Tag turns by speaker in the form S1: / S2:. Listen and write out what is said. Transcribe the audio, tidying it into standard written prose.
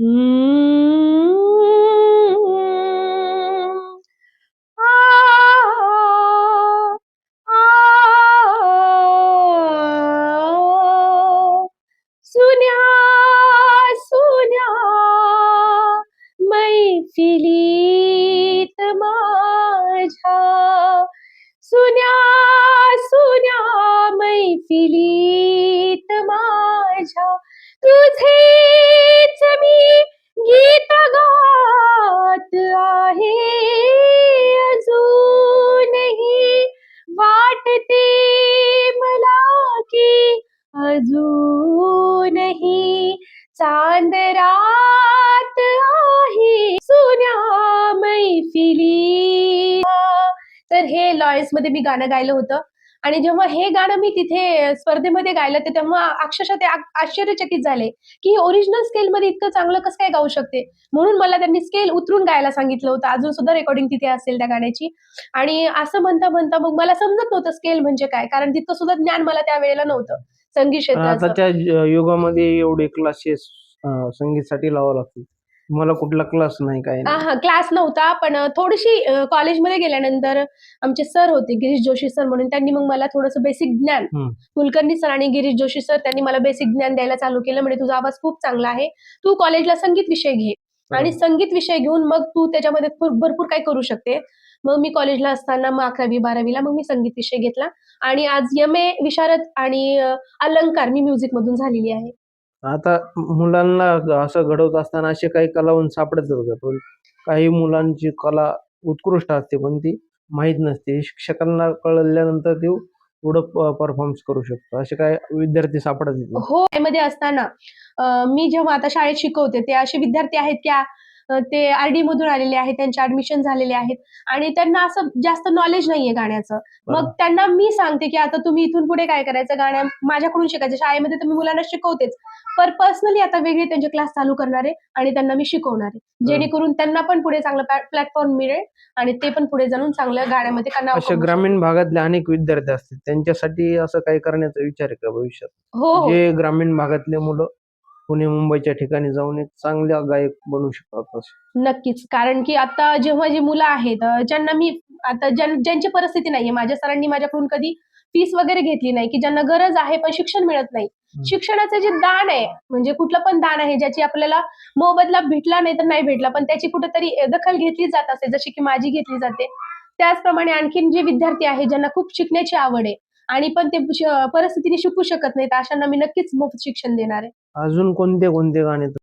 S1: हम्म. आ, आ, सुन्या सुन्या मैफिलीत माझ्या, सुन्या सुन्या मैफिलीत माझ्या, तुझेच मी गीत गात आहे अजूनही, वाटते मला की अजूनही चांद रात आहे सुन्या मैफिली. तर हे लॉयन्स मध्ये मी गाणं गायलं होतं आणि जेव्हा हे गाणं मी तिथे स्पर्धेमध्ये गायलं ते तेव्हा अक्षरशः ते आश्चर्यचकित झाले की ओरिजिनल स्केल मध्ये इतकं चांगलं कसं काय गाऊ शकते. म्हणून मला त्यांनी स्केल उतरून गायला सांगितलं होतं. अजून सुद्धा रेकॉर्डिंग तिथे असेल त्या गाण्याची. आणि असं म्हणता म्हणता मग मला समजत नव्हतं स्केल म्हणजे काय, कारण तितकं सुद्धा ज्ञान मला त्यावेळेला नव्हतं संगीत क्षेत्राचं.
S2: आताच्या युगामध्ये एवढे क्लासेस संगीतसाठी लावावं लागतील. मला कुठला क्लास नाही, काय नाही.
S1: हा क्लास नव्हता, पण थोडीशी कॉलेजमध्ये गेल्यानंतर आमचे सर होते गिरीश जोशी सर म्हणून, त्यांनी मग मला थोडंसं बेसिक ज्ञान, कुलकर्णी सर आणि गिरीश जोशी सर त्यांनी मला बेसिक ज्ञान द्यायला चालू केलं. म्हणजे तुझा आवाज खूप चांगला आहे, तू कॉलेजला संगीत विषय घे आणि संगीत विषय घेऊन मग तू त्याच्यामध्ये भरपूर काही करू शकते. मग मी कॉलेजला असताना मग 11वी-12वीला मग मी संगीत विषय घेतला आणि आज MA विशारद आणि अलंकार मी म्युझिक मधून झालेली आहे.
S2: आता मुलांना असं घडवत असताना असे काही कलावंत सापडतात का? पण काही मुलांची कला उत्कृष्ट असते पण ती माहीत नसते. शिक्षकांना कळल्यानंतर ते पुढं परफॉर्मन्स करू शकतो. असे काय विद्यार्थी सापडतात?
S1: हो, मध्ये असताना मी जेव्हा आता शाळेत शिकवते ते असे विद्यार्थी आहेत की ते RD मधून आलेले आहेत, त्यांचे ऍडमिशन झालेले आहेत आणि त्यांना असं जास्त नॉलेज नाहीये गाण्याचं. मग त्यांना मी सांगते की आता तुम्ही इथून पुढे काय करायचं, गाणं माझ्याकडून शिकायचं. शाळेमध्ये तर मी मुलांना शिकवतेच, पण पर्सनली आता वेगळे त्यांचे क्लास चालू करणार आहे आणि त्यांना मी शिकवणार आहे, जेणेकरून त्यांना पण पुढे चांगलं प्लॅटफॉर्म मिळेल आणि ते पण पुढे जाऊन चांगल्या गाण्यामध्ये नाव
S2: अशा
S1: कमवू
S2: ग्रामीण भागातले अनेक विद्यार्थी असतात, त्यांच्यासाठी असं काही करण्याचा विचार आहे का भविष्यात?
S1: हो हो
S2: जे ग्रामीण भागातले मुलं पुणे मुंबईच्या ठिकाणी जाऊन एक चांगल्या गायक बनू शकतात असं.
S1: नक्कीच. कारण की आता जेव्हा जी मुलं आहेत ज्यांना मी आता ज्यांची परिस्थिती नाहीये, माझ्या सरांनी माझ्याकडून कधी फीस वगैरे घेतली नाही, की ज्यांना गरज आहे पण शिक्षण मिळत नाही. शिक्षणाचं जे दान आहे, म्हणजे कुठलं पण दान आहे ज्याची आपल्याला मोबदला भेटला नाही तर नाही भेटला, पण त्याची कुठेतरी दखल घेतली जात असते, जशी की माझी घेतली जाते. त्याचप्रमाणे आणखीन जे विद्यार्थी आहेत ज्यांना खूप शिकण्याची आवड आहे आणि पण ते परिस्थितीने शिकू शकत नाहीत, अशांना मी नक्कीच मोफत शिक्षण देणार आहे.
S2: अजून कोणते कोणते गाणे